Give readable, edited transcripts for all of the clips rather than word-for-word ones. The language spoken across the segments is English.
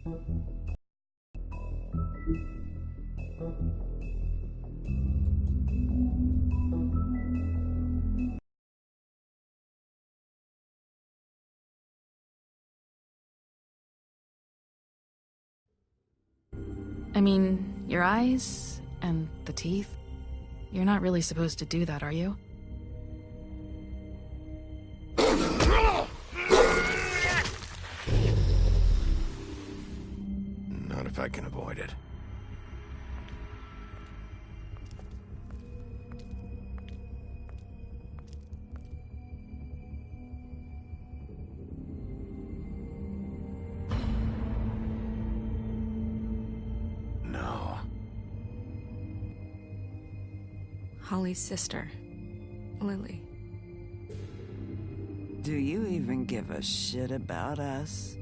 I mean, your eyes and the teeth. You're not really supposed to do that, are you? Not if I can avoid it. No. Holly's sister, Lily. Do you even give a shit about us?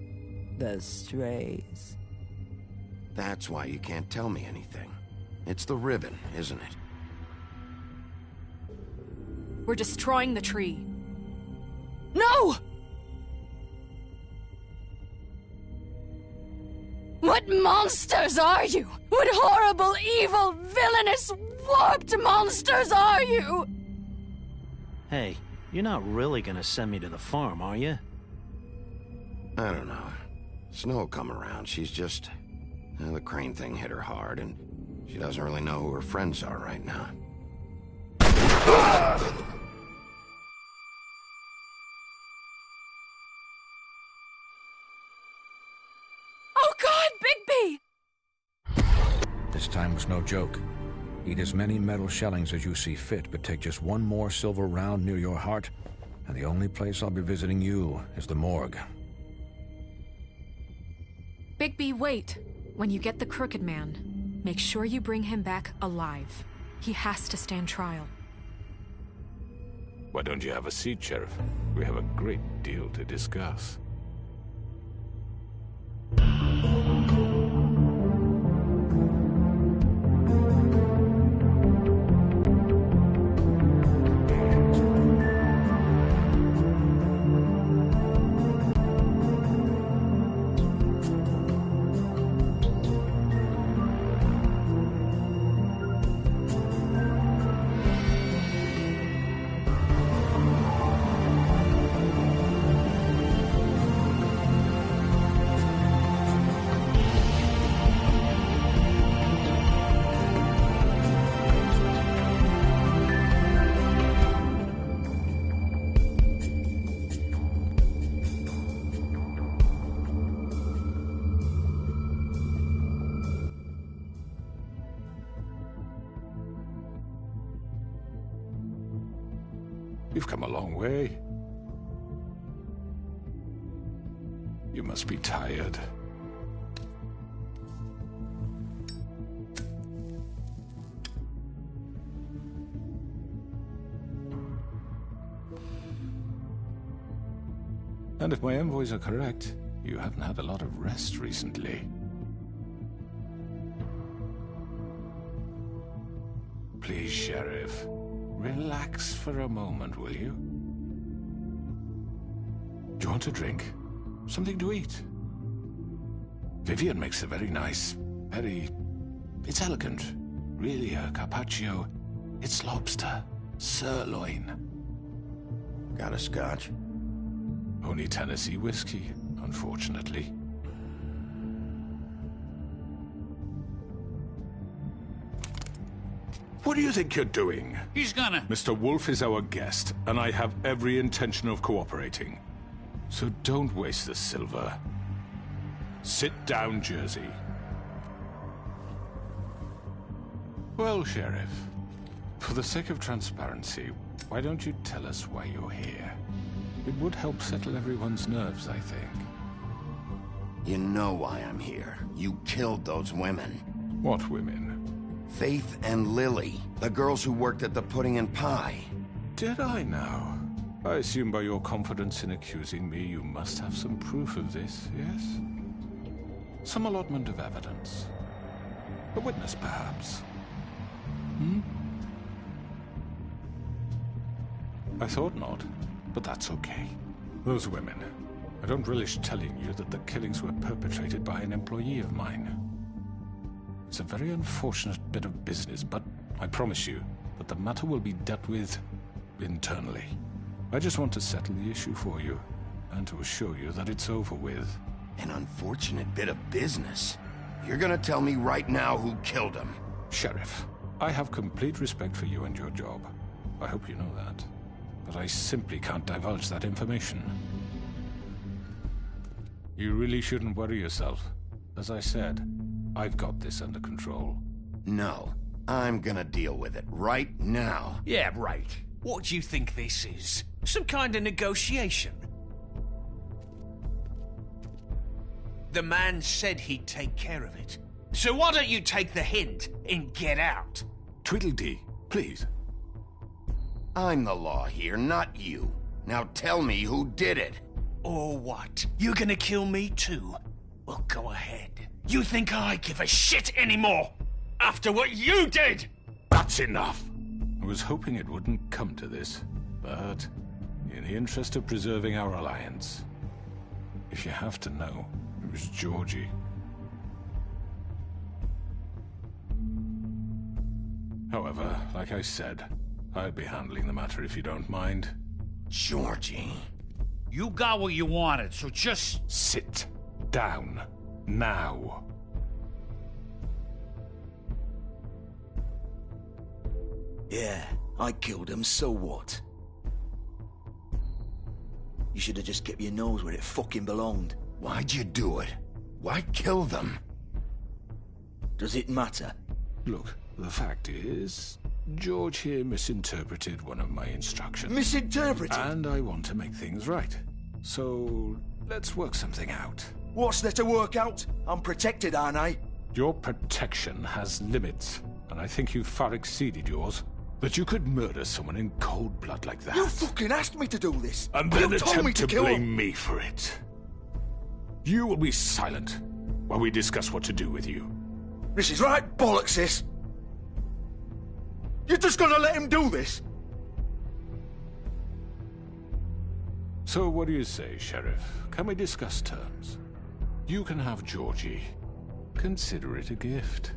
The strays. That's why you can't tell me anything. It's the ribbon, isn't it? We're destroying the tree. No! What monsters are you? What horrible, evil, villainous, warped monsters are you? Hey, you're not really gonna send me to the farm, are you? I don't know. Snow come around, she's just... the crane thing hit her hard, and she doesn't really know who her friends are right now. Oh God, Bigby! This time was no joke. Eat as many metal shellings as you see fit, but take just one more silver round near your heart, and the only place I'll be visiting you is the morgue. Bigby, wait. When you get the Crooked Man, make sure you bring him back alive. He has to stand trial. Why don't you have a seat, Sheriff? We have a great deal to discuss. You've come a long way. You must be tired. And if my envoys are correct, you haven't had a lot of rest recently. Please, Sheriff. Relax for a moment, will you? Do you want a drink? Something to eat? Vivian makes a very nice, it's elegant. Really a carpaccio. It's lobster. Sirloin. Got a scotch? Only Tennessee whiskey, unfortunately. What do you think you're doing? He's gonna... Mr. Wolf is our guest, and I have every intention of cooperating. So don't waste the silver. Sit down, Jersey. Well, Sheriff, for the sake of transparency, why don't you tell us why you're here? It would help settle everyone's nerves, I think. You know why I'm here. You killed those women. What women? Faith and Lily, the girls who worked at the Pudding and Pie. Did I now? I assume by your confidence in accusing me, you must have some proof of this, yes? Some allotment of evidence. A witness, perhaps? Hmm? I thought not, but that's okay. Those women, I don't relish telling you that the killings were perpetrated by an employee of mine. It's a very unfortunate bit of business, but I promise you that the matter will be dealt with internally. I just want to settle the issue for you, and to assure you that it's over with. An unfortunate bit of business? You're gonna tell me right now who killed him? Sheriff, I have complete respect for you and your job. I hope you know that. But I simply can't divulge that information. You really shouldn't worry yourself. As I said, I've got this under control. No, I'm gonna deal with it right now. Yeah, right. What do you think this is? Some kind of negotiation? The man said he'd take care of it. So why don't you take the hint and get out? Tweedledee, please. I'm the law here, not you. Now tell me who did it. Or what? You're gonna kill me too? Well, go ahead. You think I give a shit anymore? After what you did? That's enough. I was hoping it wouldn't come to this, but in the interest of preserving our alliance, if you have to know, it was Georgie. However, like I said, I'll be handling the matter if you don't mind. Georgie. You got what you wanted, so just... Sit down. Now. Yeah, I killed him, so what? You should have just kept your nose where it fucking belonged. Why'd you do it? Why kill them? Does it matter? Look, the fact is, George here misinterpreted one of my instructions. Misinterpreted? And I want to make things right. So, let's work something out. What's there to work out? I'm protected, aren't I? Your protection has limits, and I think you've far exceeded yours. That you could murder someone in cold blood like that. You fucking asked me to do this! And then you told me attempt to to kill blame him. me for it. You will be silent while we discuss what to do with you. This is right bollocks, this! You're just gonna let him do this? So what do you say, Sheriff? Can we discuss terms? You can have Georgie. Consider it a gift,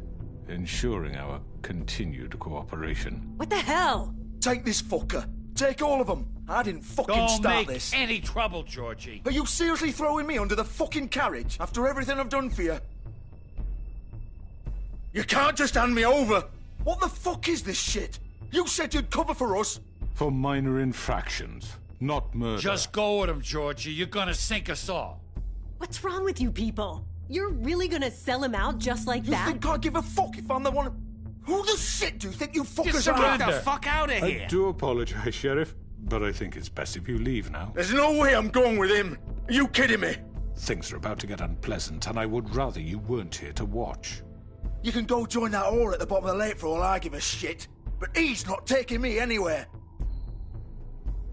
ensuring our continued cooperation. What the hell? Take this fucker. Take all of them. I didn't fucking Don't start make this. any trouble, Georgie. Are you seriously throwing me under the fucking carriage after everything I've done for you? You can't just hand me over. What the fuck is this shit? You said you'd cover for us. For minor infractions, not murder. Just go with him, Georgie. You're gonna sink us all. What's wrong with you people? You're really gonna sell him out just like You that? think I give a fuck if I'm the one... Who the shit do you think you fuckers are? Get the fuck out of here! I do apologize, Sheriff, but I think it's best if you leave now. There's no way I'm going with him. Are you kidding me? Things are about to get unpleasant, and I would rather you weren't here to watch. You can go join that whore at the bottom of the lake for all I give a shit. But he's not taking me anywhere.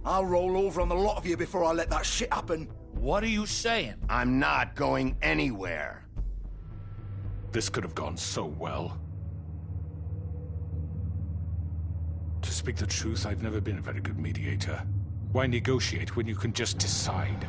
I'll roll over on the lot of you before I let that shit happen. What are you saying? I'm not going anywhere. This could have gone so well. To speak the truth, I've never been a very good mediator. Why negotiate when you can just decide?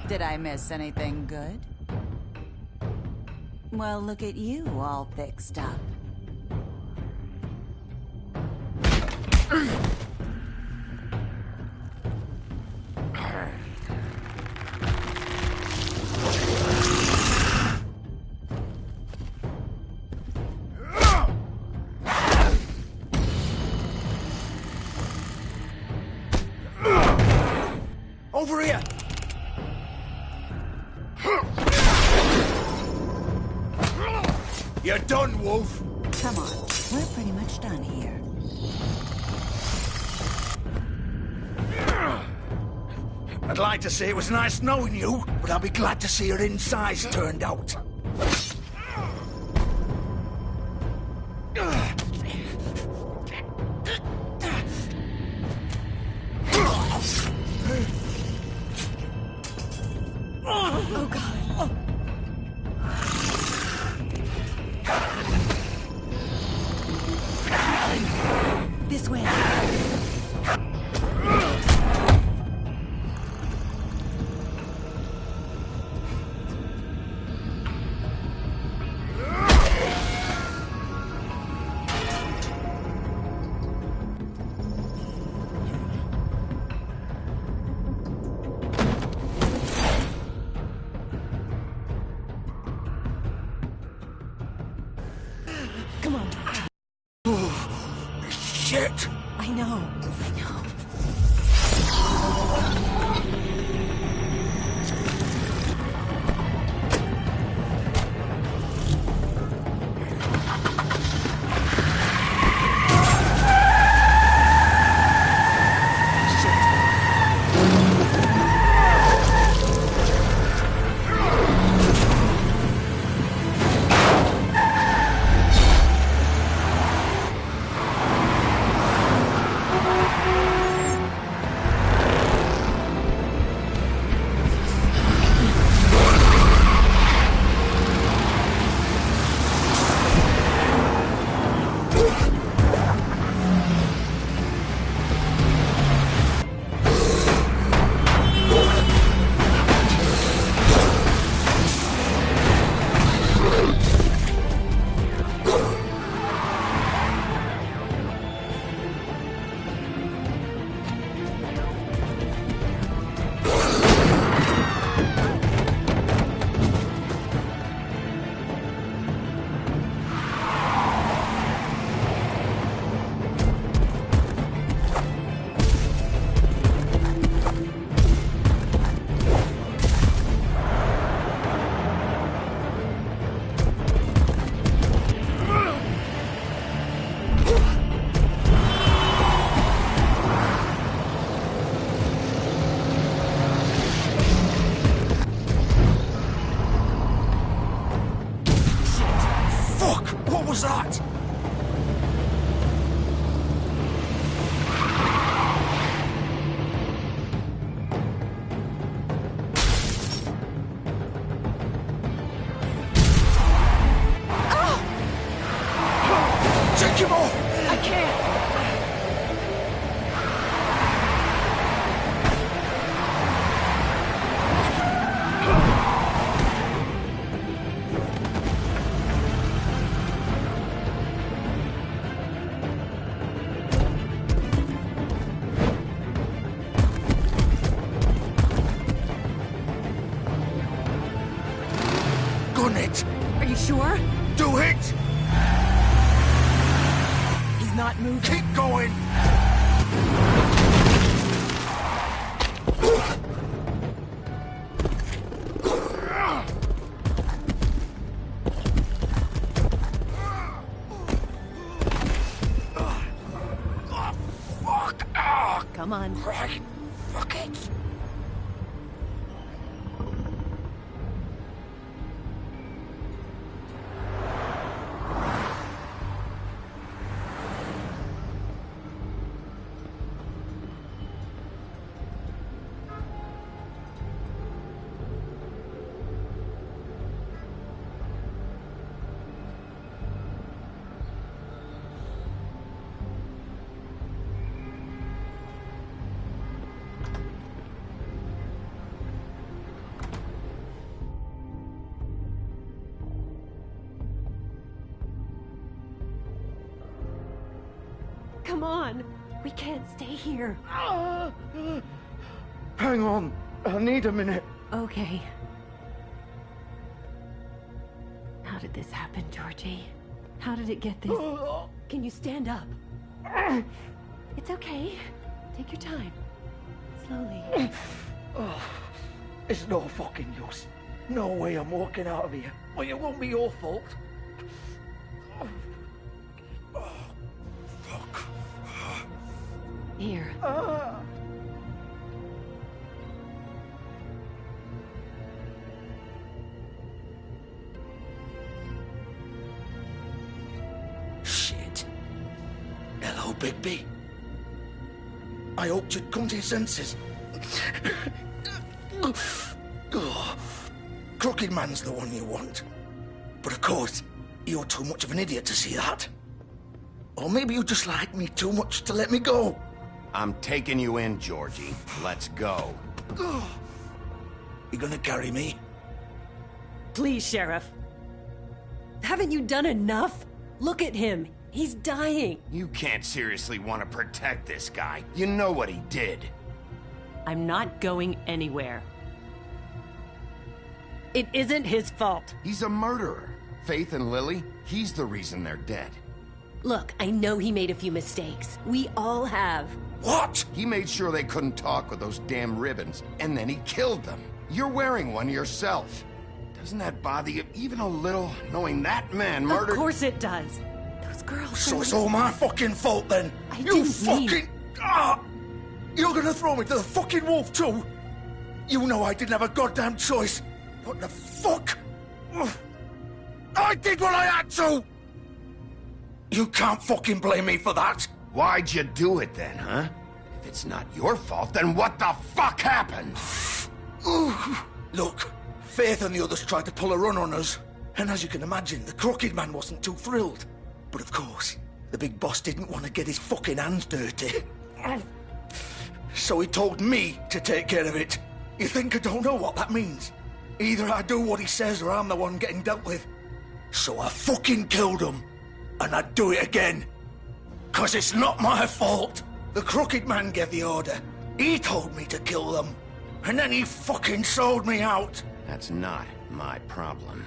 Did I miss anything good? Well, look at you all fixed up. Over here! You're done, Wolf! Come on, we're pretty much done here. I'd like to say it was nice knowing you, but I'll be glad to see your insides turned out. Oh, God. know. What was that? Take him off! I can't! Gun it! Are you sure? Do it! He's not moving. Keep going! Come on. Right. Fuck it. Come on. We can't stay here. Hang on. I need a minute. Okay. How did this happen, Georgie? How did it get this? Can you stand up? It's okay. Take your time. Slowly. It's no fucking use. No way I'm walking out of here. Well, it won't be your fault. Fuck. Here. Shit. Hello, Bigby. I hoped you'd come to your senses. Crooked Man's the one you want. But of course, you're too much of an idiot to see that. Or maybe you just like me too much to let me go. I'm taking you in, Georgie. Let's go. You gonna carry me? Please, Sheriff. Haven't you done enough? Look at him. He's dying. You can't seriously want to protect this guy. You know what he did. I'm not going anywhere. It isn't his fault. He's a murderer. Faith and Lily, he's the reason they're dead. Look, I know he made a few mistakes. We all have. What? He made sure they couldn't talk with those damn ribbons, and then he killed them. You're wearing one yourself. Doesn't that bother you even a little, knowing that man murdered... Of course it does. Those girls... So it's all my fucking fault, then? You fucking... You're gonna throw me to the fucking wolf, too? You know I didn't have a goddamn choice. What the fuck? I did what I had to! You can't fucking blame me for that. Why'd you do it then, huh? If it's not your fault, then what the fuck happened? Look, Faith and the others tried to pull a run on us. And as you can imagine, the Crooked Man wasn't too thrilled. But of course, the big boss didn't want to get his fucking hands dirty. So he told me to take care of it. You think I don't know what that means? Either I do what he says or I'm the one getting dealt with. So I fucking killed him. And I'd do it again. 'Cause it's not my fault. The Crooked Man gave the order. He told me to kill them. And then he fucking sold me out. That's not my problem.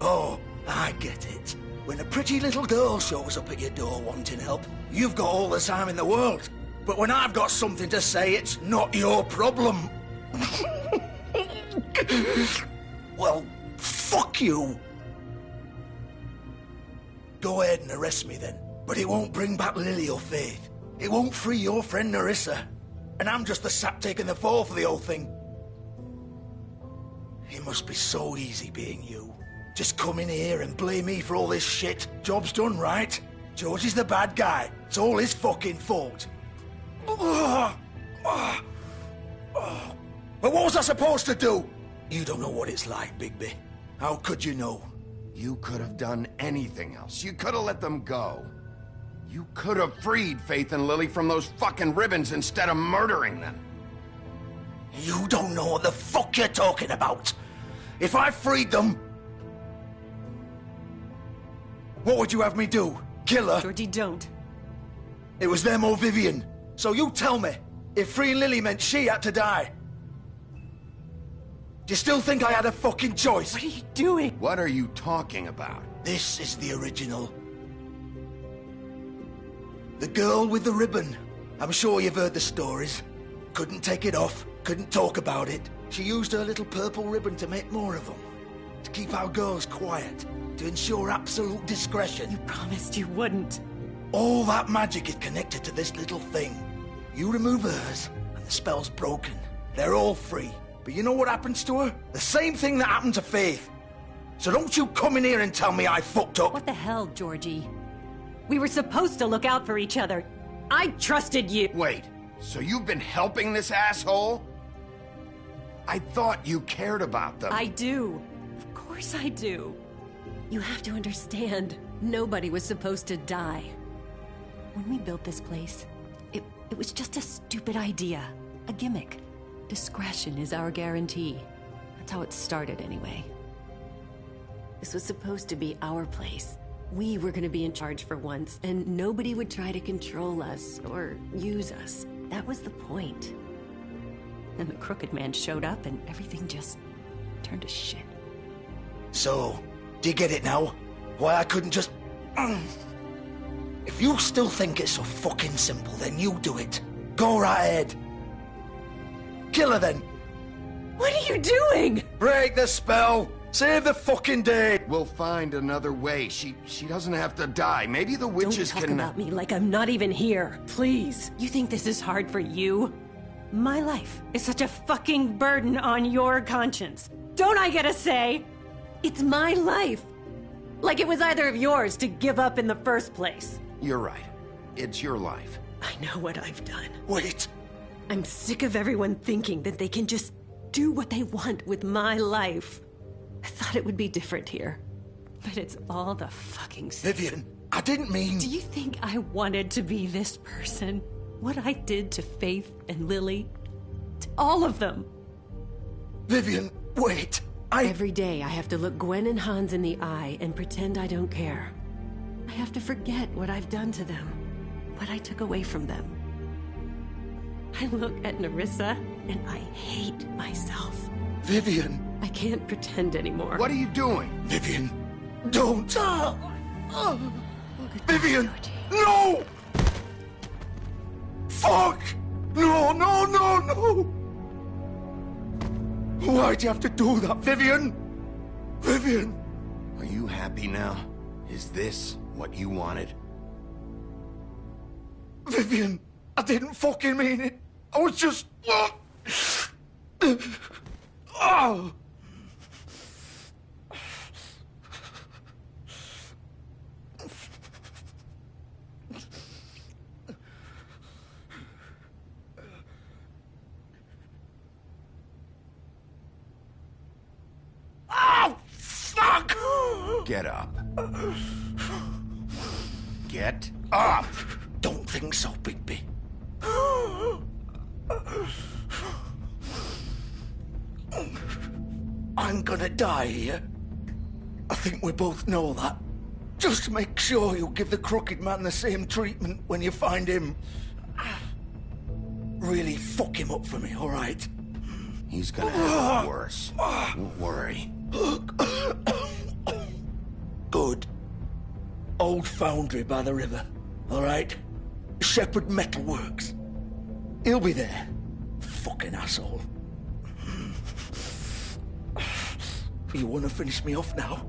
Oh, I get it. When a pretty little girl shows up at your door wanting help, you've got all the time in the world. But when I've got something to say, it's not your problem. Well, fuck you. Go ahead and arrest me then. But it won't bring back Lily or Faith. It won't free your friend Narissa. And I'm just the sap taking the fall for the whole thing. It must be so easy being you. Just come in here and blame me for all this shit. Job's done, right? George is the bad guy. It's all his fucking fault. But what was I supposed to do? You don't know what it's like, Bigby. How could you know? You could have done anything else. You could have let them go. You could have freed Faith and Lily from those fucking ribbons instead of murdering them. You don't know what the fuck you're talking about. If I freed them... What would you have me do? Kill her? Georgie, don't. It was them or Vivian. So you tell me, if freeing Lily meant she had to die. Do you still think I had a fucking choice? What are you doing? What are you talking about? This is the original. The girl with the ribbon. I'm sure you've heard the stories. Couldn't take it off, couldn't talk about it. She used her little purple ribbon to make more of them. To keep our girls quiet. To ensure absolute discretion. You promised you wouldn't. All that magic is connected to this little thing. You remove hers, and the spell's broken. They're all free. But you know what happens to her? The same thing that happened to Faith. So don't you come in here and tell me I fucked up. What the hell, Georgie? We were supposed to look out for each other. I trusted you. Wait, so you've been helping this asshole? I thought you cared about them. I do. Of course I do. You have to understand, nobody was supposed to die. When we built this place, it was just a stupid idea. A gimmick. Discretion is our guarantee. That's how it started anyway. This was supposed to be our place. We were gonna be in charge for once, and nobody would try to control us or use us. That was the point. Then the Crooked Man showed up and everything just turned to shit. So, do you get it now? Why I couldn't just... If you still think it's so fucking simple, then you do it. Go right ahead. Kill her then. What are you doing? Break the spell. Save the fucking day. We'll find another way. She doesn't have to die. Maybe the witches Don't talk can... about me like I'm not even here. Please. You think this is hard for you? My life is such a fucking burden on your conscience. Don't I get a say? It's my life. Like it was either of yours to give up in the first place. You're right. It's your life. I know what I've done. Wait. I'm sick of everyone thinking that they can just do what they want with my life. I thought it would be different here. But it's all the fucking same. Vivian, I didn't mean... Do you think I wanted to be this person? What I did to Faith and Lily? To all of them? Vivian, wait. Every day I have to look Gwen and Hans in the eye and pretend I don't care. I have to forget what I've done to them. What I took away from them. I look at Narissa and I hate myself. Vivian. I can't pretend anymore. What are you doing? Vivian, don't. Vivian! No! Fuck! No, no, no, no! Why'd you have to do that, Vivian? Vivian! Are you happy now? Is this what you wanted? Vivian, I didn't fucking mean it. I was just... Oh! Oh, fuck! Get up. Get up! Don't think so, Bigby. I'm gonna die here. I think we both know that. Just make sure you give the crooked man the same treatment when you find him. Really fuck him up for me, all right? He's gonna have it worse. Don't worry. Good. Old foundry by the river, all right? Shepherd Metalworks. He'll be there. Fucking asshole. You want to finish me off now?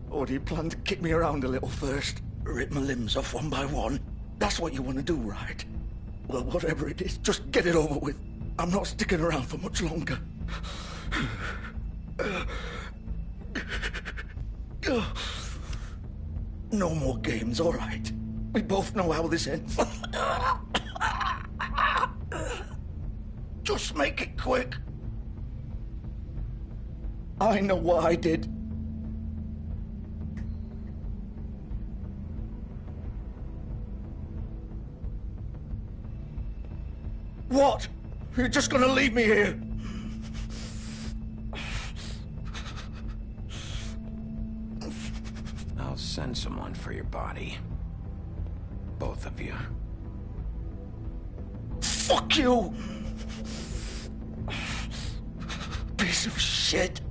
Or do you plan to kick me around a little first? Rip my limbs off one by one? That's what you want to do, right? Well, whatever it is, just get it over with. I'm not sticking around for much longer. No more games, all right? We both know how this ends. Just make it quick. I know what I did. What? You're just gonna leave me here? I'll send someone for your body. Both of you. Fuck you! Piece of shit.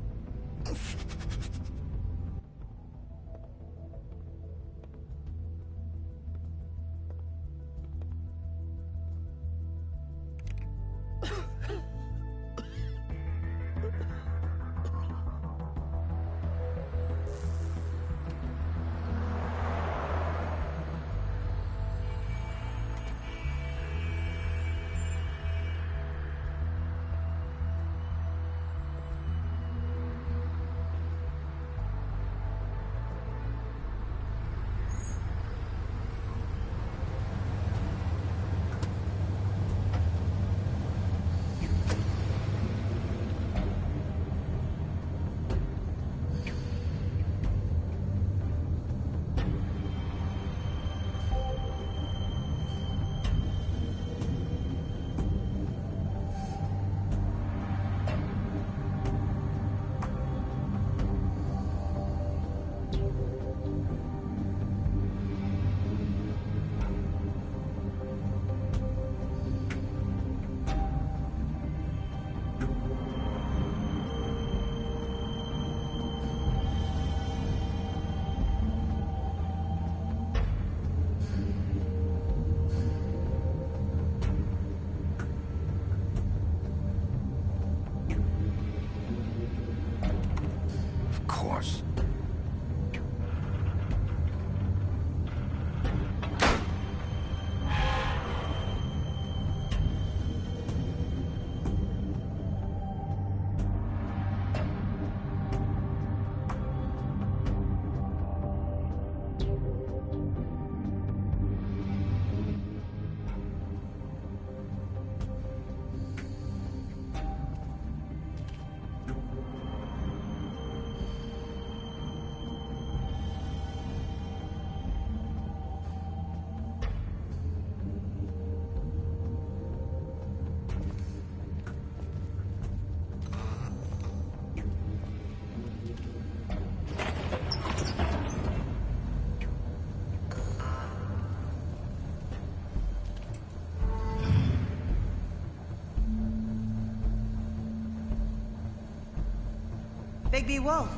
Bigby Wolf.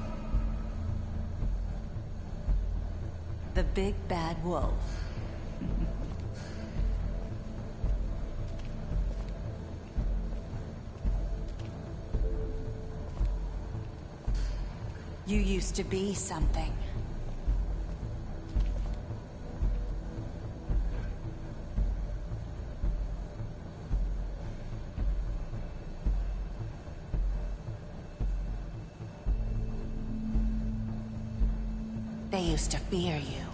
big bad wolf. You used to be something. They used to fear you.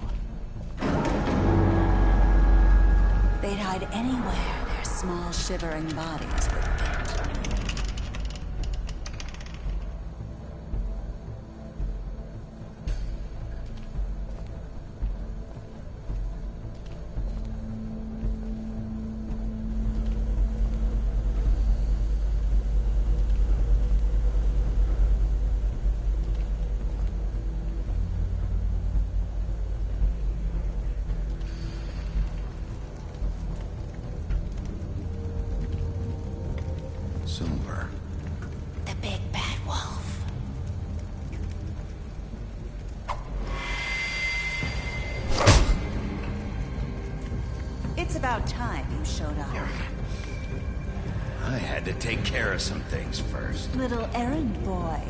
They'd hide anywhere their small, shivering bodies would fit. Silver. The big bad wolf. It's about time you showed up. I had to take care of some things first. Little errand boy.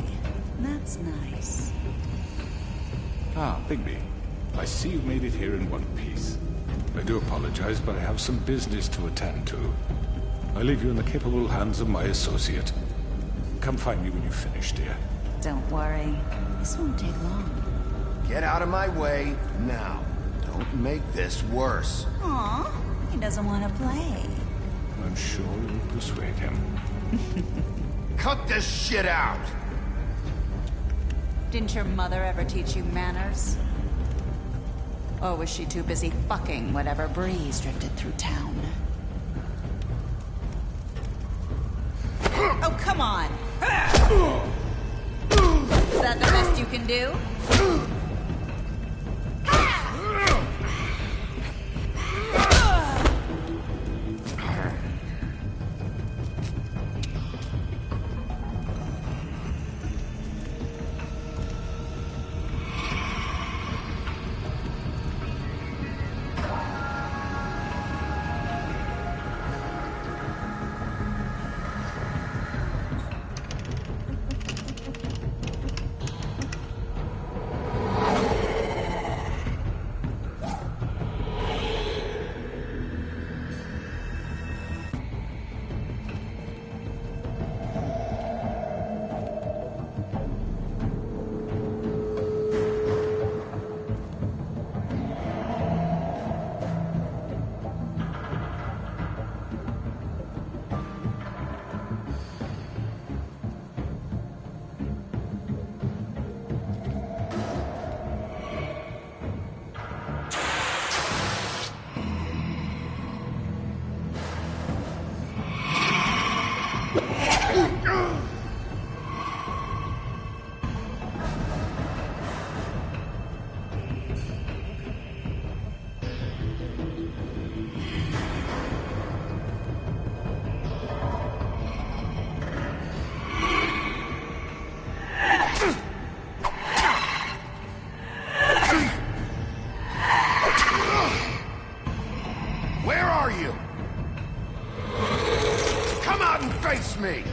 That's nice. Ah, Bigby. I see you've made it here in one piece. I do apologize, but I have some business to attend to. I leave you in the capable hands of my associate. Come find me when you've finished, dear. Don't worry. This won't take long. Get out of my way now. Don't make this worse. Aw, he doesn't want to play. I'm sure you'll persuade him. Cut this shit out! Didn't your mother ever teach you manners? Or was she too busy fucking whatever breeze drifted through town? Oh, come on! Is that the best you can do? Face me!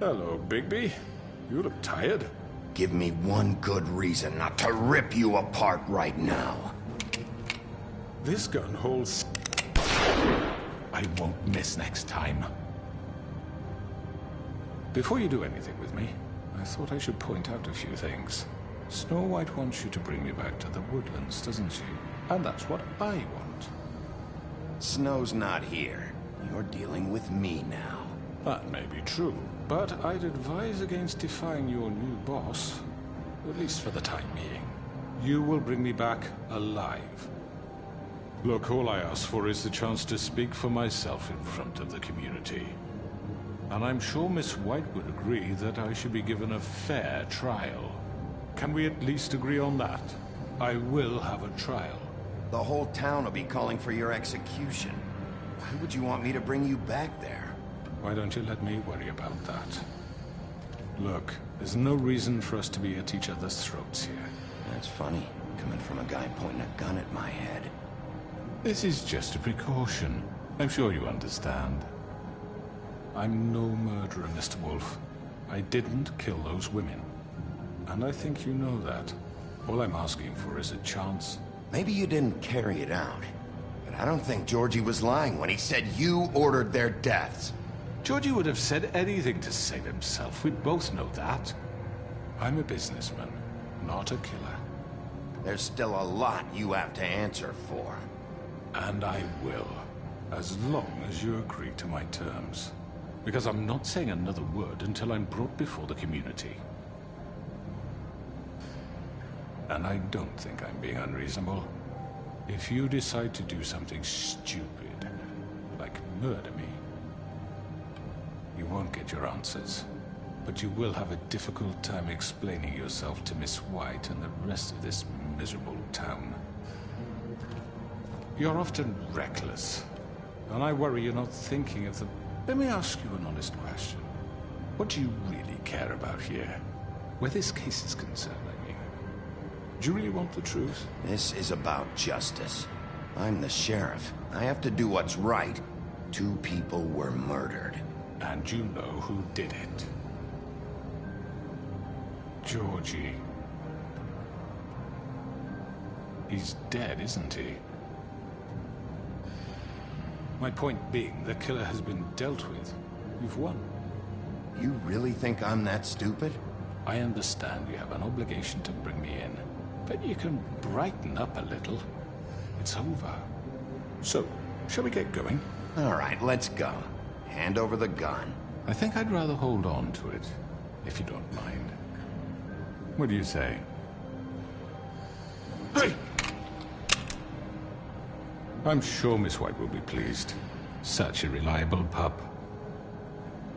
Hello, Bigby. You look tired. Give me one good reason not to rip you apart right now. This gun holds... I won't miss next time. Before you do anything with me, I thought I should point out a few things. Snow White wants you to bring me back to the woodlands, doesn't she? And that's what I want. Snow's not here. You're dealing with me now. That may be true, but I'd advise against defying your new boss, at least for the time being. You will bring me back alive. Look, all I ask for is the chance to speak for myself in front of the community. And I'm sure Miss White would agree that I should be given a fair trial. Can we at least agree on that? I will have a trial. The whole town will be calling for your execution. Why would you want me to bring you back there? Why don't you let me worry about that? Look, there's no reason for us to be at each other's throats here. That's funny, coming from a guy pointing a gun at my head. This is just a precaution. I'm sure you understand. I'm no murderer, Mr. Wolf. I didn't kill those women. And I think you know that. All I'm asking for is a chance. Maybe you didn't carry it out. But I don't think Georgie was lying when he said you ordered their deaths. Georgie would have said anything to save himself. We both know that. I'm a businessman, not a killer. There's still a lot you have to answer for. And I will, as long as you agree to my terms. Because I'm not saying another word until I'm brought before the community. And I don't think I'm being unreasonable. If you decide to do something stupid, like murder me, you won't get your answers. But you will have a difficult time explaining yourself to Miss White and the rest of this miserable town. You're often reckless, and I worry you're not thinking of the... Let me ask you an honest question. What do you really care about here? Where this case is concerned, I mean. Do you really want the truth? This is about justice. I'm the sheriff. I have to do what's right. 2 people were murdered. And you know who did it. Georgie. He's dead, isn't he? My point being, the killer has been dealt with. You've won. You really think I'm that stupid? I understand you have an obligation to bring me in, but you can brighten up a little. It's over. So, shall we get going? All right, let's go. Hand over the gun. I think I'd rather hold on to it, if you don't mind. What do you say? Hey! I'm sure Miss White will be pleased. Such a reliable pup.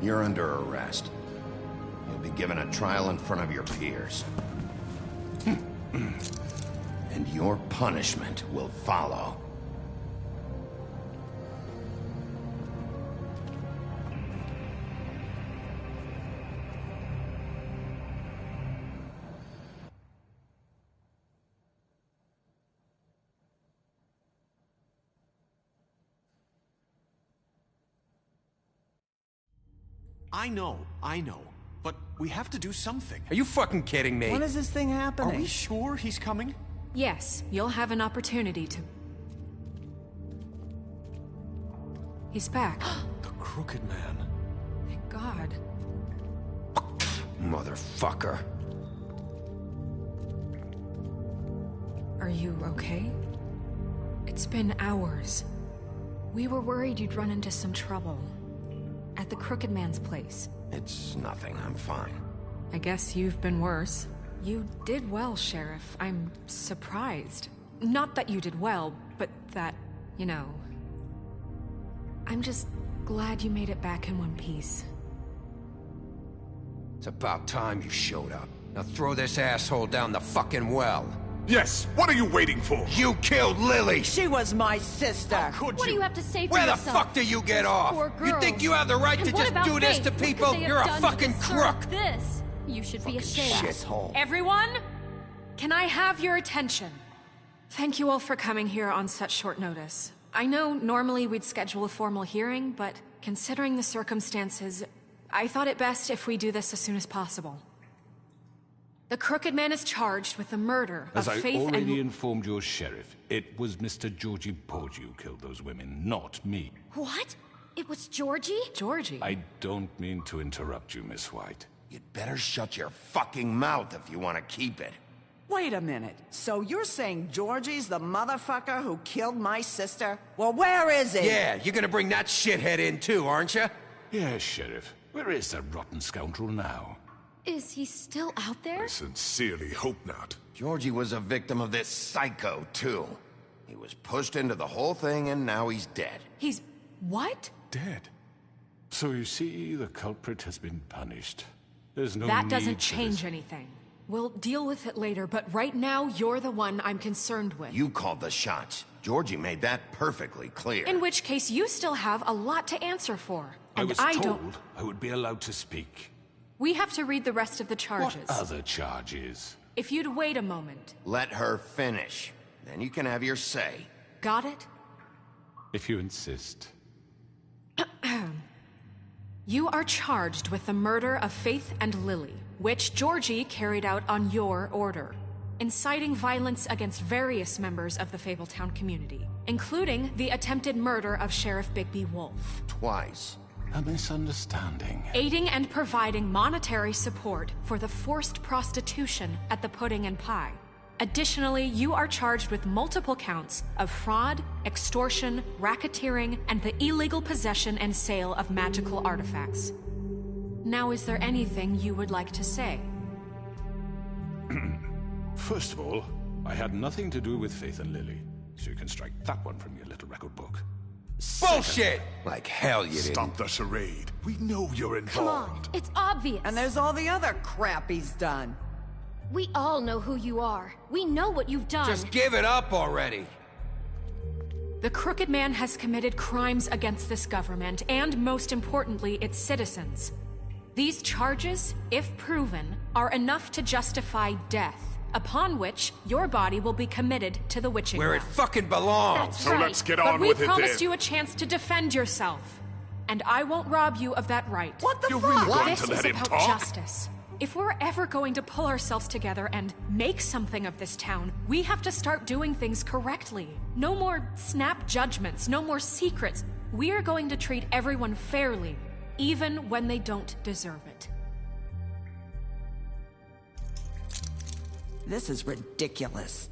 You're under arrest. You'll be given a trial in front of your peers. And your punishment will follow. I know. But we have to do something. Are you fucking kidding me? When is this thing happening? Are we sure he's coming? Yes, you'll have an opportunity to... He's back. The Crooked Man. Thank God. Motherfucker. Are you okay? It's been hours. We were worried you'd run into some trouble. At the Crooked Man's place. It's nothing, I'm fine. I guess you've been worse. You did well, Sheriff. I'm surprised. Not that you did well, but that, you know... I'm just glad you made it back in one piece. It's about time you showed up. Now throw this asshole down the fucking well. Yes, what are you waiting for? You killed Lily! She was my sister! How could What do you have to say for Where yourself? the fuck do you get off? Poor girl. You think you have the right And to what just about do this Faith? to What could people? they have You're a done to fucking deserve crook! This. You should be ashamed. Shithole. Everyone, can I have your attention? Thank you all for coming here on such short notice. I know normally we'd schedule a formal hearing, but considering the circumstances, I thought it best if we do this as soon as possible. The Crooked Man is charged with the murder of As I Faith already and... informed your sheriff, it was Mr. Georgie Porgy who killed those women, not me. What? It was Georgie? Georgie? I don't mean to interrupt you, Miss White. You'd better shut your fucking mouth if you want to keep it. Wait a minute. So you're saying Georgie's the motherfucker who killed my sister? Well, where is he? Yeah, you're gonna bring that shithead in too, aren't you? Yes, Sheriff. Where is that rotten scoundrel now? Is he still out there? I sincerely hope not. Georgie was a victim of this psycho, too. He was pushed into the whole thing, and now he's dead. He's... what? Dead. So you see, the culprit has been punished. There's no That need doesn't for change this. anything. We'll deal with it later, but right now, you're the one I'm concerned with. You called the shots. Georgie made that perfectly clear. In which case, you still have a lot to answer for. I And was I told don't... I would be allowed to speak. We have to read the rest of the charges. What other charges? If you'd wait a moment. Let her finish. Then you can have your say. Got it? If you insist. You are charged with the murder of Faith and Lily, which Georgie carried out on your order, inciting violence against various members of the Fabletown community, including the attempted murder of Sheriff Bigby Wolf. Twice. A misunderstanding. Aiding and providing monetary support for the forced prostitution at the Pudding and Pie. Additionally, you are charged with multiple counts of fraud, extortion, racketeering, and the illegal possession and sale of magical artifacts. Now, is there anything you would like to say? First of all, I had nothing to do with Faith and Lily, so you can strike that one from your little record book. Bullshit! Like hell you didn't. Stop the charade. We know you're Come on, involved. it's obvious. And there's all the other crap he's done. We all know who you are. We know what you've done. Just give it up already. The Crooked Man has committed crimes against this government, and most importantly, its citizens. These charges, if proven, are enough to justify death, upon which your body will be committed to the witching Where it ground. fucking belongs. That's So right. let's get But on we with it promised then. you a chance to defend yourself, and I won't rob you of that right. What the You're fuck? really going This to let is him about talk? justice. If we're ever going to pull ourselves together and make something of this town, we have to start doing things correctly. No more snap judgments, no more secrets. We are going to treat everyone fairly, even when they don't deserve it. This is ridiculous.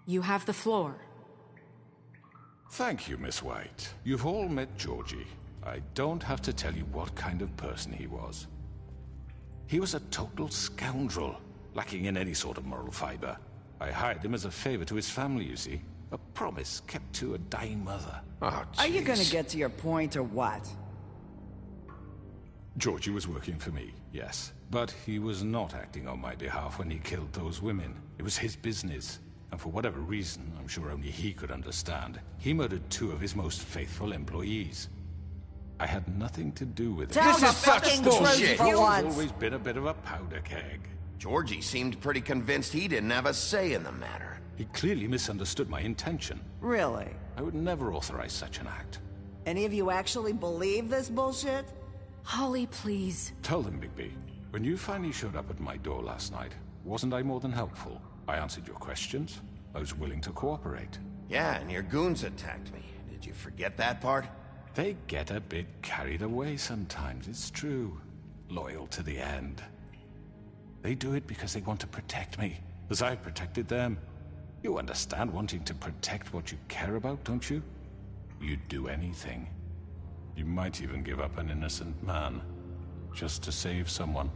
You have the floor. Thank you, Miss White. You've all met Georgie. I don't have to tell you what kind of person he was. He was a total scoundrel, lacking in any sort of moral fiber. I hired him as a favor to his family, you see. A promise kept to a dying mother. Oh, Are you jeez. gonna get to your point or what? Georgie was working for me, yes. But he was not acting on my behalf when he killed those women. It was his business. And for whatever reason, I'm sure only he could understand, he murdered 2 of his most faithful employees. I had nothing to do with it. Tell This the is such fucking bullshit. truth for He's once. always been a bit of a powder keg. Georgie seemed pretty convinced he didn't have a say in the matter. He clearly misunderstood my intention. Really? I would never authorize such an act. Any of you actually believe this bullshit? Holly, please. Tell them, Bigby, when you finally showed up at my door last night, wasn't I more than helpful? I answered your questions. I was willing to cooperate. Yeah, and your goons attacked me. Did you forget that part? They get a bit carried away sometimes, it's true. Loyal to the end. They do it because they want to protect me, as I protected them. You understand wanting to protect what you care about, don't you? You'd do anything. You might even give up an innocent man, just to save someone.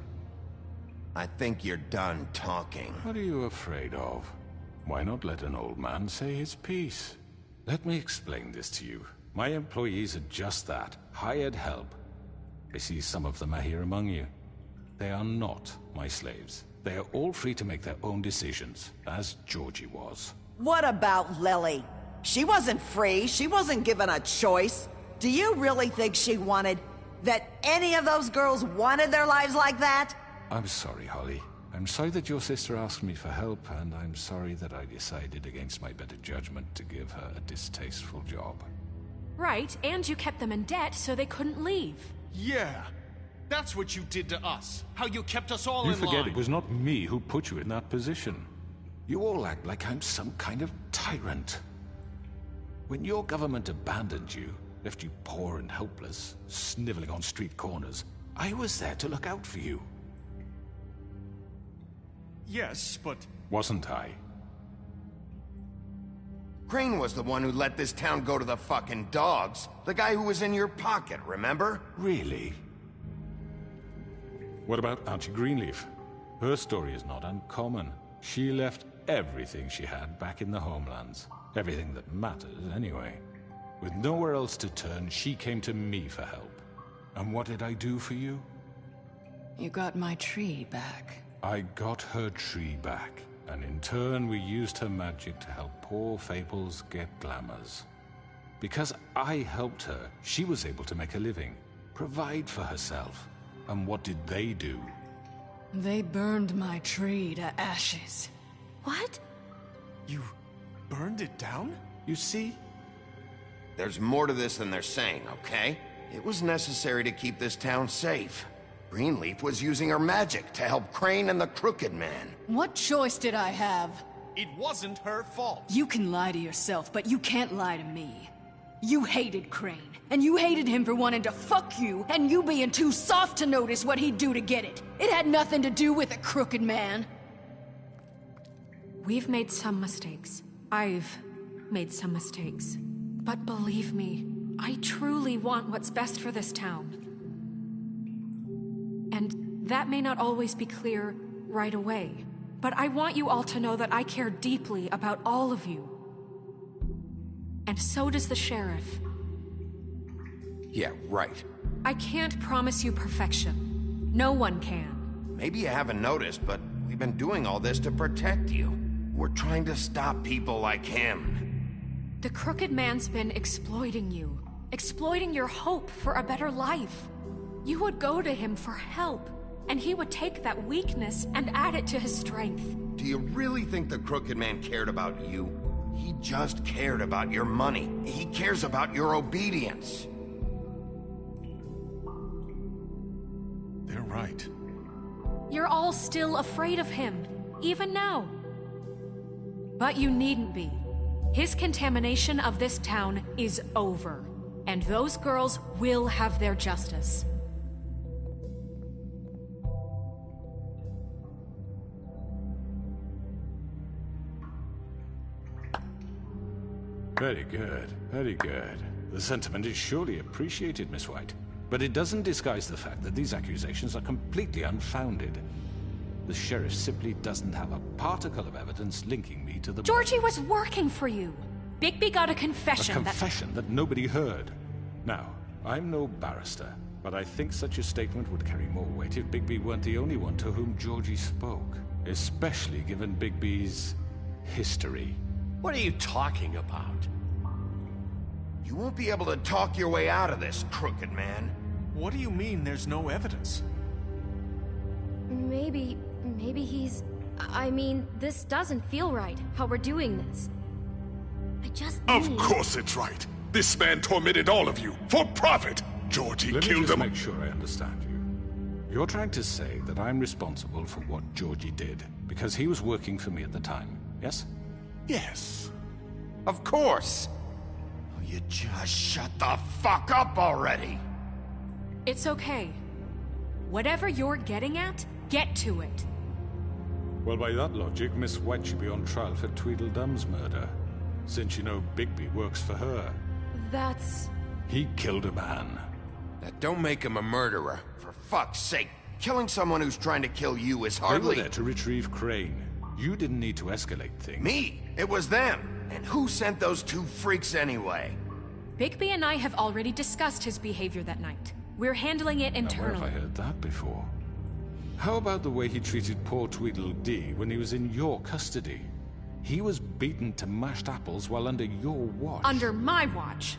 I think you're done talking. What are you afraid of? Why not let an old man say his piece? Let me explain this to you. My employees are just that, hired help. I see some of them are here among you. They are not my slaves. They are all free to make their own decisions, as Georgie was. What about Lily? She wasn't free. She wasn't given a choice. Do you really think she wanted... that any of those girls wanted their lives like that? I'm sorry, Holly. I'm sorry that your sister asked me for help, and I'm sorry that I decided against my better judgment to give her a distasteful job. Right, and you kept them in debt so they couldn't leave. Yeah. That's what you did to us. How you kept us all You in forget line. it was not me who put you in that position. You all act like I'm some kind of tyrant. When your government abandoned you, left you poor and helpless, sniveling on street corners, I was there to look out for you. Yes, but... Wasn't I? Crane was the one who let this town go to the fucking dogs. The guy who was in your pocket, remember? Really? What about Auntie Greenleaf? Her story is not uncommon. She left everything she had back in the homelands. Everything that matters, anyway. With nowhere else to turn, she came to me for help. And what did I do for you? You got my tree back. I got her tree back, and in turn we used her magic to help poor Fables get glamours. Because I helped her, she was able to make a living, provide for herself. And what did they do? They burned my tree to ashes. What? You burned it down? You see? There's more to this than they're saying, okay? It was necessary to keep this town safe. Greenleaf was using her magic to help Crane and the Crooked Man. What choice did I have? It wasn't her fault. You can lie to yourself, but you can't lie to me. You hated Crane, and you hated him for wanting to fuck you, and you being too soft to notice what he'd do to get it. It had nothing to do with a Crooked Man. We've made some mistakes. I've made some mistakes. But believe me, I truly want what's best for this town. And that may not always be clear right away, but I want you all to know that I care deeply about all of you. And so does the sheriff. Yeah, right. I can't promise you perfection. No one can. Maybe you haven't noticed, but we've been doing all this to protect you. We're trying to stop people like him. The Crooked Man's been exploiting you. Exploiting your hope for a better life. You would go to him for help, and he would take that weakness and add it to his strength. Do you really think the Crooked Man cared about you? He just cared about your money. He cares about your obedience. They're right. You're all still afraid of him, even now. But you needn't be. His contamination of this town is over, and those girls will have their justice. Very good, very good. The sentiment is surely appreciated, Miss White. But it doesn't disguise the fact that these accusations are completely unfounded. The sheriff simply doesn't have a particle of evidence linking me to the... Georgie was working for you. Bigby got a confession. A confession that nobody heard. Now, I'm no barrister, but I think such a statement would carry more weight if Bigby weren't the only one to whom Georgie spoke. Especially given Bigby's history. What are you talking about? You won't be able to talk your way out of this, Crooked Man. What do you mean there's no evidence? Maybe he's... I mean, this doesn't feel right, how we're doing this. I just Of course it's right. This man tormented all of you, for profit. Georgie killed them. Let me just make sure I understand you. You're trying to say that I'm responsible for what Georgie did, because he was working for me at the time, yes? Yes. Of course. Oh, you just shut the fuck up already. It's okay. Whatever you're getting at, get to it. Well, by that logic, Miss White should be on trial for Tweedledum's murder. Since you know Bigby works for her. That's... He killed a man. That don't make him a murderer. For fuck's sake, killing someone who's trying to kill you is They hardly... were there to retrieve Crane. You didn't need to escalate things. Me? It was them. And who sent those two freaks anyway? Bigby and I have already discussed his behavior that night. We're handling it Now, where internally. have I heard that before? How about the way he treated poor Tweedledee when he was in your custody? He was beaten to mashed apples while under your watch. Under my watch.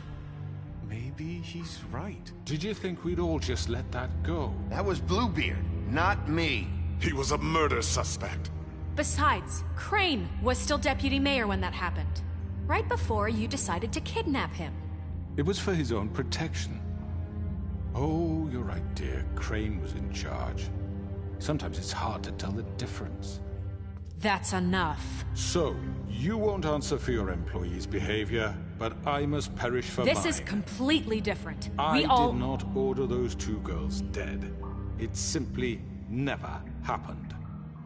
Maybe he's right. Did you think we'd all just let that go? That was Bluebeard, not me. He was a murder suspect. Besides, Crane was still deputy mayor when that happened. Right before you decided to kidnap him. It was for his own protection. Oh, you're right, dear. Crane was in charge. Sometimes it's hard to tell the difference. That's enough. So, you won't answer for your employees' behavior, but I must perish for mine. This is completely different. I did not order those two girls dead. It simply never happened.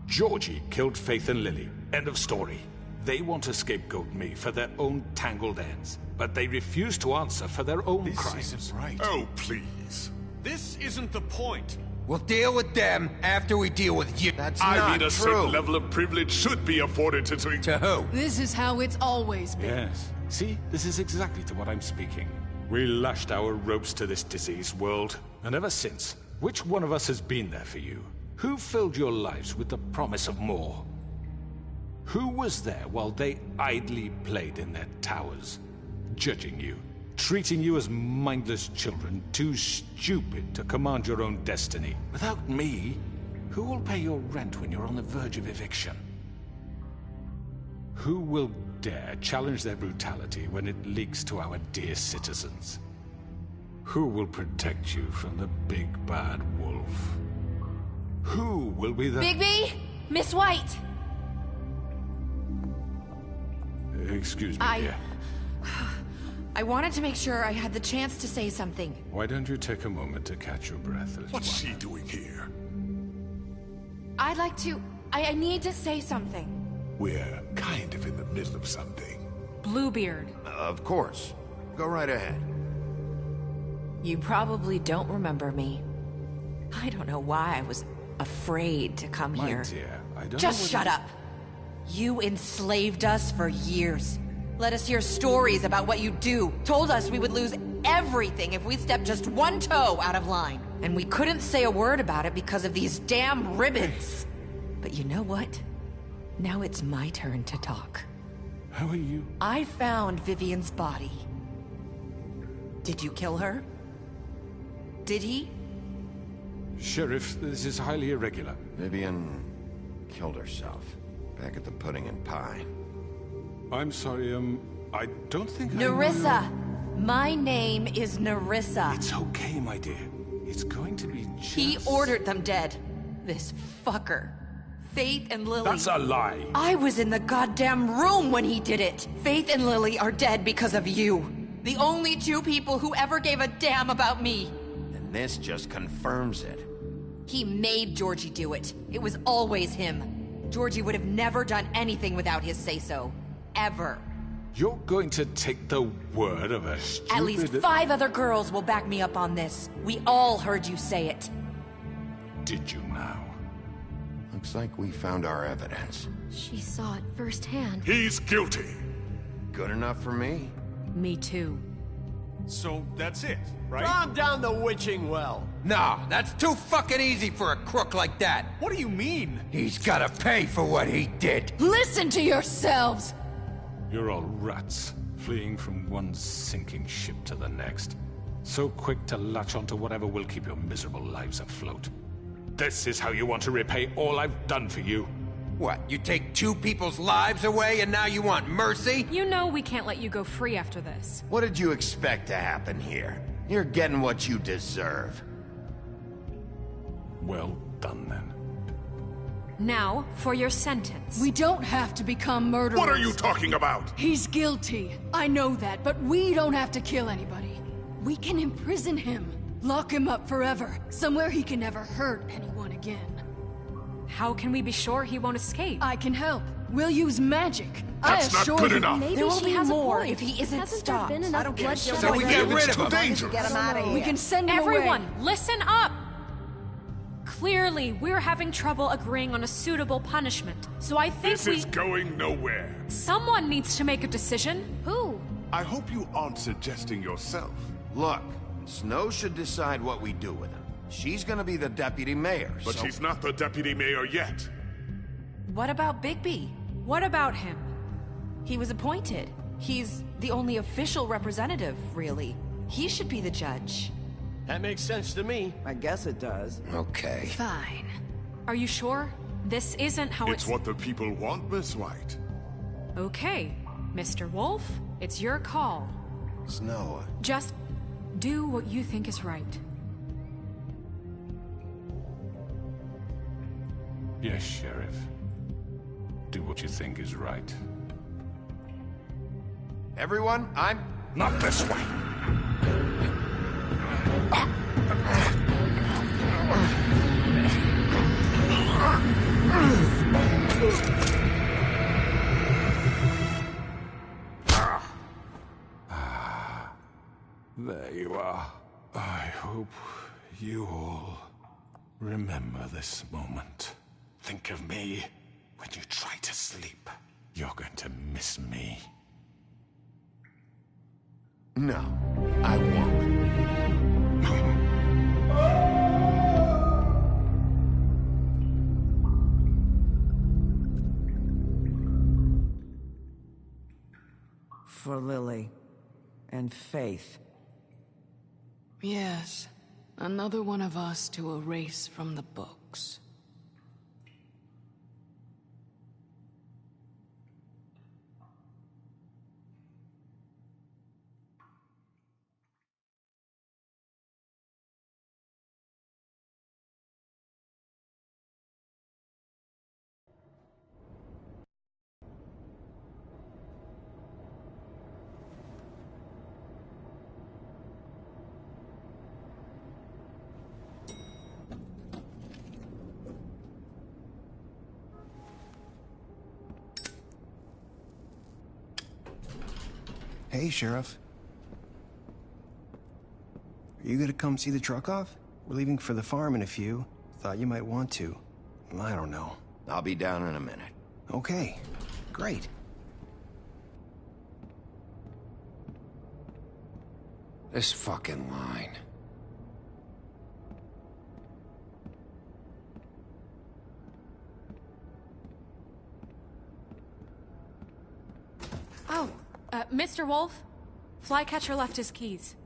Georgie killed Faith and Lily. End of story. They want to scapegoat me for their own tangled ends, but they refuse to answer for their own crimes. This isn't right. Oh, please. This isn't the point. We'll deal with them after we deal with you. That's I not mean, a true. certain level of privilege should be afforded to... To who? This is how it's always been. Yes. See, this is exactly to what I'm speaking. We lashed our ropes to this diseased world, and ever since, which one of us has been there for you? Who filled your lives with the promise of more? Who was there while they idly played in their towers, judging you, treating you as mindless children, too stupid to command your own destiny? Without me, who will pay your rent when you're on the verge of eviction? Who will dare challenge their brutality when it leaks to our dear citizens? Who will protect you from the big bad wolf? Who will be the... Bigby! Miss White! Excuse me, dear. I wanted to make sure I had the chance to say something. Why don't you take a moment to catch your breath? What's she doing here? I'd like to... I need to say something. We're kind of in the middle of something. Bluebeard. Of course. Go right ahead. You probably don't remember me. I don't know why I was afraid to come My here. dear, I don't Just know shut up. You enslaved us for years. Let us hear stories about what you do. Told us we would lose everything if we stepped just one toe out of line. And we couldn't say a word about it because of these damn ribbons. But you know what? Now it's my turn to talk. How are you? I found Vivian's body. Did you kill her? Did he? Sheriff, this is highly irregular. Vivian killed herself back at the Pudding and Pie. I'm sorry, I don't think Nerissa! My name is Nerissa. It's okay, my dear. It's going to be just... He ordered them dead. This fucker. Faith and Lily... That's a lie! I was in the goddamn room when he did it! Faith and Lily are dead because of you. The only two people who ever gave a damn about me. And this just confirms it. He made Georgie do it. It was always him. Georgie would have never done anything without his say-so. Ever. You're going to take the word of a stupid... At least 5 other girls will back me up on this. We all heard you say it. Did you now? Looks like we found our evidence. She saw it firsthand. He's guilty. Good enough for me. Me too. So that's it, right? Calm down the witching well. Nah, that's too fucking easy for a crook like that. What do you mean? He's gotta pay for what he did. Listen to yourselves! You're all rats, fleeing from one sinking ship to the next. So quick to latch onto whatever will keep your miserable lives afloat. This is how you want to repay all I've done for you? What, you take 2 people's lives away and now you want mercy? You know we can't let you go free after this. What did you expect to happen here? You're getting what you deserve. Well done, then. Now, for your sentence. We don't have to become murderers. What are you talking about? He's guilty. I know that, but we don't have to kill anybody. We can imprison him. Lock him up forever. Somewhere he can never hurt anyone again. How can we be sure he won't escape? I can help. We'll use magic. That's not good enough. Maybe There will she be has more a point. if he isn't Hasn't stopped. there been enough I don't give a bloodshed? shit. So we get rid of him. Dangerous. Get him out of here. We can send him away. Everyone, listen up! Clearly, we're having trouble agreeing on a suitable punishment. So I think This is going nowhere. someone needs to make a decision. Who? I hope you aren't suggesting yourself. Look, Snow should decide what we do with him. She's gonna be the deputy mayor, But so... she's not the deputy mayor yet. What about Bigby? What about him? He was appointed. He's the only official representative, really. He should be the judge. That makes sense to me. I guess it does. Okay. Fine. Are you sure? This isn't how It's what the people want, Miss White. Okay, Mr. Wolf, it's your call. Snow. Just do what you think is right. Yes, Sheriff. Do what you think is right. Everyone, I'm... Not this way. There you are. I hope you all remember this moment. Think of me when you try to sleep. You're going to miss me. No, I won't. For Lily and Faith. Yes, another one of us to erase from the books. Hey, Sheriff. Are you gonna come see the truck off? We're leaving for the farm in a few. Thought you might want to. I don't know. I'll be down in a minute. Okay, great. This fucking line. Oh, Mr. Wolf? Flycatcher left his keys.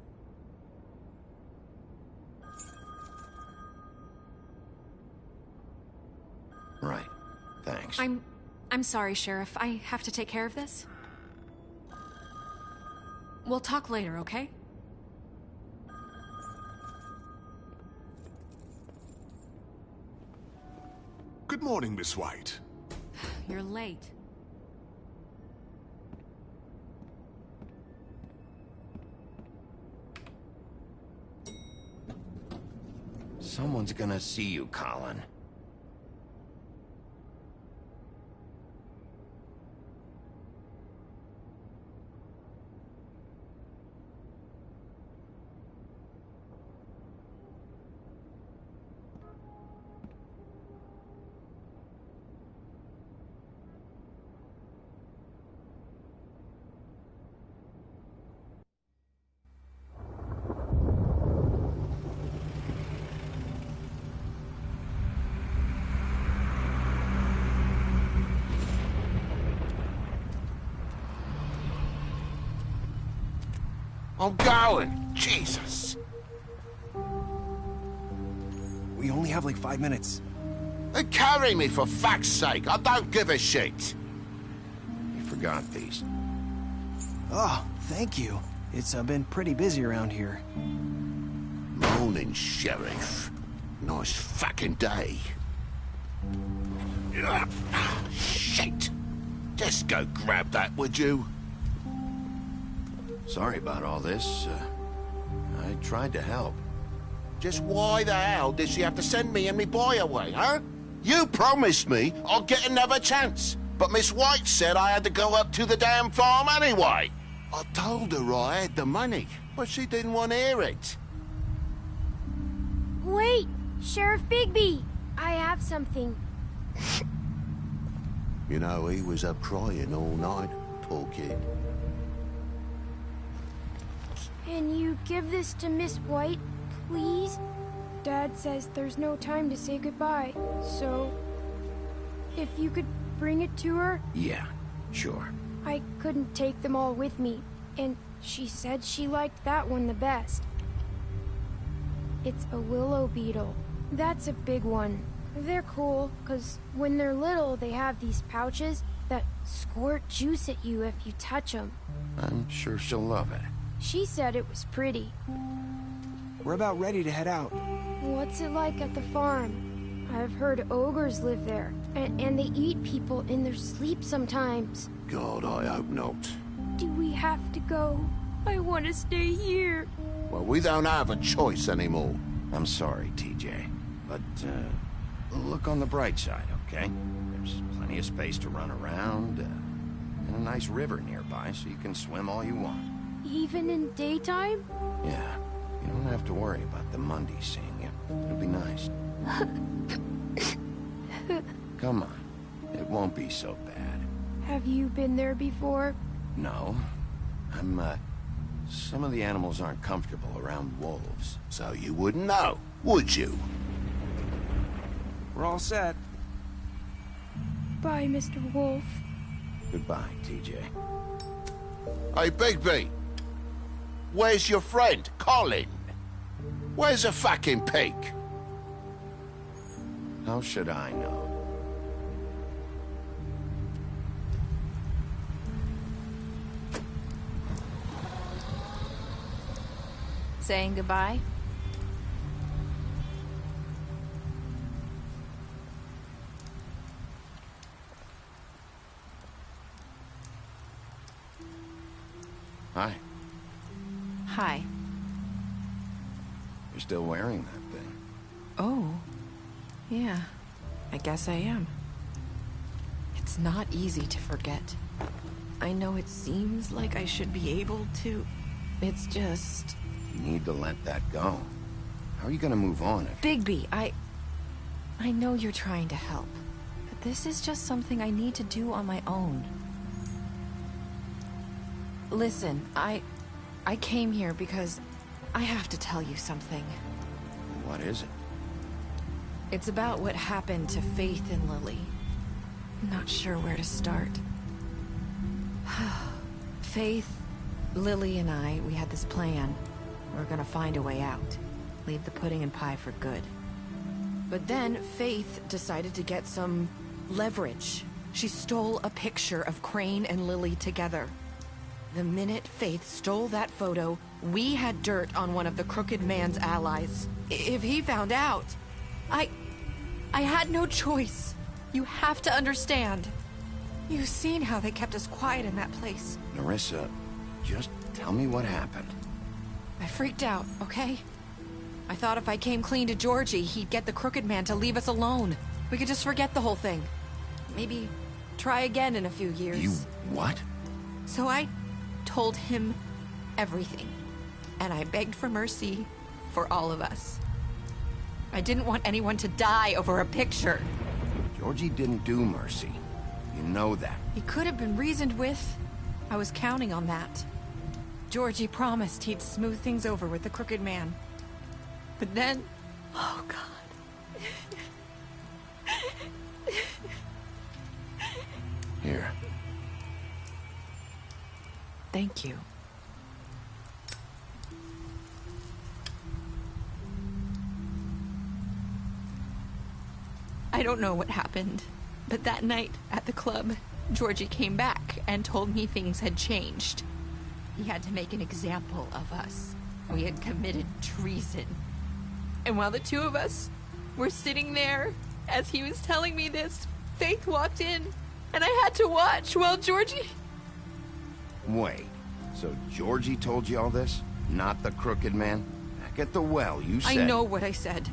Right. Thanks. I'm sorry, Sheriff. I have to take care of this. We'll talk later, okay? Good morning, Miss White. You're late. Someone's gonna see you, Colin. I'm going. Jesus. We only have like 5 minutes. Then carry me for fuck's sake. I don't give a shit. You forgot these. Oh, thank you. It's been pretty busy around here. Morning, Sheriff. Nice fucking day. Shit. Just go grab that, would you? Sorry about all this. I tried to help. Just why the hell did she have to send me and me boy away, huh? You promised me I'd get another chance, but Miss White said I had to go up to the damn farm anyway. I told her I had the money, but she didn't want to hear it. Wait, Sheriff Bigby! I have something. You know, he was up crying all night, poor kid. Can you give this to Miss White, please? Dad says there's no time to say goodbye, so... if you could bring it to her? Yeah, sure. I couldn't take them all with me, and she said she liked that one the best. It's a willow beetle. That's a big one. They're cool, because when they're little, they have these pouches that squirt juice at you if you touch them. I'm sure she'll love it. She said it was pretty. We're about ready to head out. What's it like at the farm? I've heard ogres live there, and they eat people in their sleep sometimes. God, I hope not. Do we have to go? I want to stay here. Well, we don't have a choice anymore. I'm sorry, TJ, but look on the bright side, okay? There's plenty of space to run around, and a nice river nearby, so you can swim all you want. Even in daytime? Yeah, you don't have to worry about the Monday seeing you. It'll be nice. Come on, it won't be so bad. Have you been there before? No, some of the animals aren't comfortable around wolves. So you wouldn't know, would you? We're all set. Bye, Mr. Wolf. Goodbye, TJ. Hey, Bigby. Where's your friend, Colin? Where's the fucking pig? How should I know? Saying goodbye? Hi. Hi. You're still wearing that thing. Oh. Yeah. I guess I am. It's not easy to forget. I know it seems like I should be able to. It's just... You need to let that go. How are you gonna move on if... Bigby, I know you're trying to help, but this is just something I need to do on my own. Listen, I came here because I have to tell you something. What is it? It's about what happened to Faith and Lily. I'm not sure where to start. Faith, Lily, and I, we had this plan. We're gonna find a way out. Leave the pudding and pie for good. But then Faith decided to get some leverage. She stole a picture of Crane and Lily together. The minute Faith stole that photo, we had dirt on one of the Crooked Man's allies. If he found out, I had no choice. You have to understand. You've seen how they kept us quiet in that place. Nerissa, just tell me what happened. I freaked out, okay? I thought if I came clean to Georgie, he'd get the Crooked Man to leave us alone. We could just forget the whole thing. Maybe try again in a few years. You what? So I told him everything. And I begged for mercy for all of us. I didn't want anyone to die over a picture. Georgie didn't do mercy. You know that. He could have been reasoned with. I was counting on that. Georgie promised he'd smooth things over with the Crooked Man. But then... Oh, God. Here. Thank you. I don't know what happened, but that night at the club, Georgie came back and told me things had changed. He had to make an example of us. We had committed treason. And while the two of us were sitting there, as he was telling me this, Faith walked in, and I had to watch while Georgie... Wait, so Georgie told you all this? Not the Crooked Man? Back at the well, you said... I know what I said.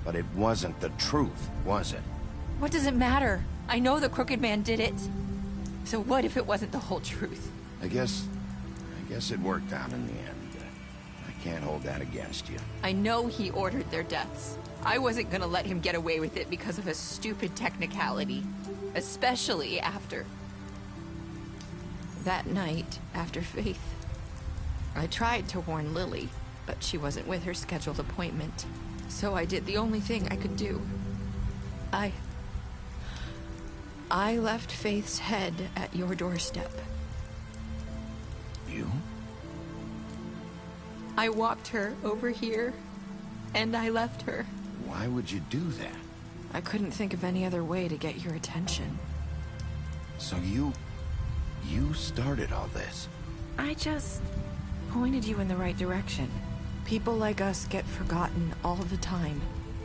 But it wasn't the truth, was it? What does it matter? I know the Crooked Man did it. So what if it wasn't the whole truth? I guess it worked out in the end. I can't hold that against you. I know he ordered their deaths. I wasn't gonna let him get away with it because of a stupid technicality. Especially after... that night, after Faith. I tried to warn Lily, but she wasn't with her scheduled appointment. So I did the only thing I could do. I left Faith's head at your doorstep. You? I walked her over here, and I left her. Why would you do that? I couldn't think of any other way to get your attention. So you started all this? pointed you in the right direction. People like us get forgotten all the time.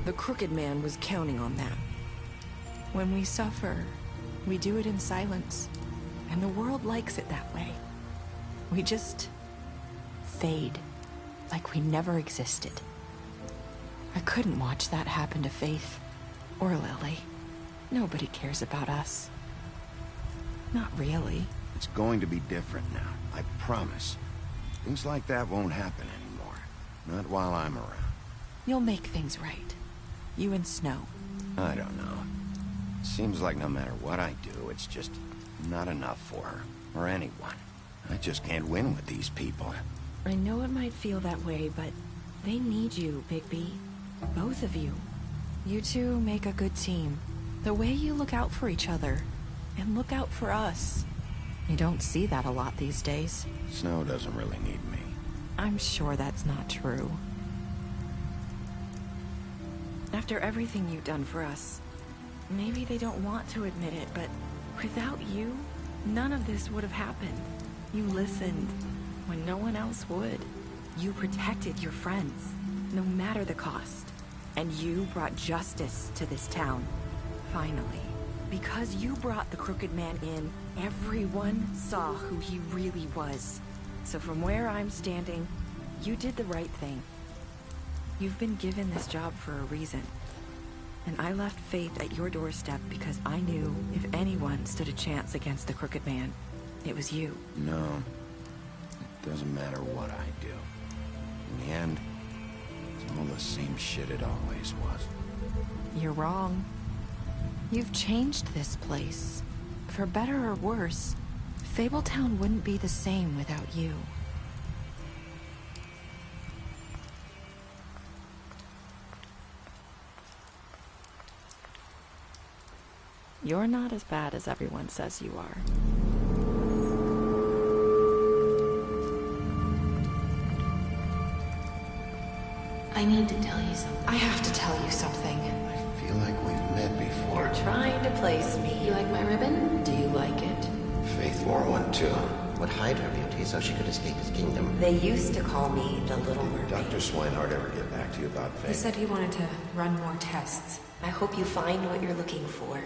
The Crooked Man was counting on that. When we suffer, we do it in silence. And the world likes it that way. We just fade, like we never existed. I couldn't watch that happen to Faith, or Lily. Nobody cares about us. Not really. It's going to be different now, I promise. Things like that won't happen anymore. Not while I'm around. You'll make things right. You and Snow. I don't know. Seems like no matter what I do, it's just not enough for her, or anyone. I just can't win with these people. I know it might feel that way, but they need you, Bigby. Both of you. You two make a good team. The way you look out for each other, and look out for us. You don't see that a lot these days. Snow doesn't really need me. I'm sure that's not true. After everything you've done for us, maybe they don't want to admit it, but without you, none of this would have happened. You listened when no one else would. You protected your friends, no matter the cost. And you brought justice to this town. Finally. Because you brought the Crooked Man in, everyone saw who he really was. So from where I'm standing, you did the right thing. You've been given this job for a reason. And I left Faith at your doorstep because I knew if anyone stood a chance against the Crooked Man, it was you. No. It doesn't matter what I do. In the end, it's all the same shit it always was. You're wrong. You've changed this place. For better or worse, Fabletown wouldn't be the same without you. You're not as bad as everyone says you are. I need to tell you something. I have to tell you something. I feel like we've met before. You're trying to place me. You like my ribbon? Do you like it? Faith wore one too. Would hide her beauty so she could escape his kingdom. They used to call me the Little Mermaid. Did Dr. Swinehart ever get back to you about Faith? He said he wanted to run more tests. I hope you find what you're looking for.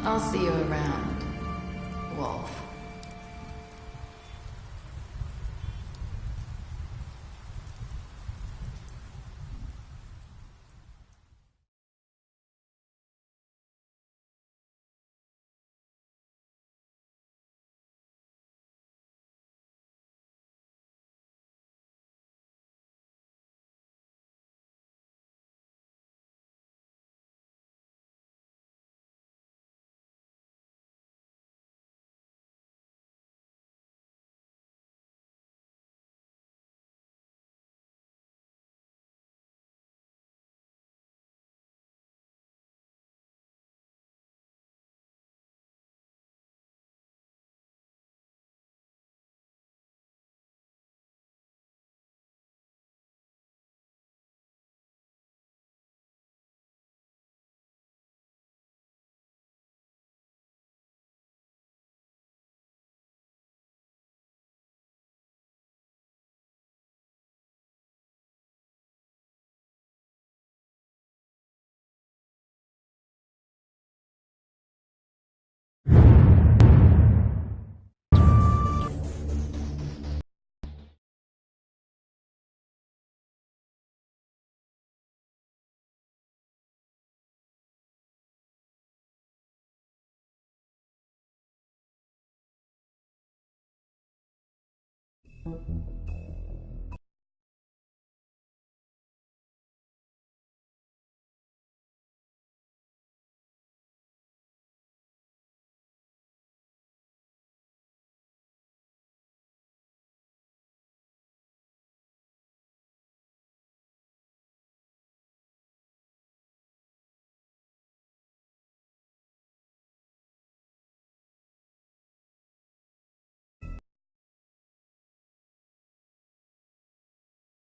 I'll see you around, Wolf.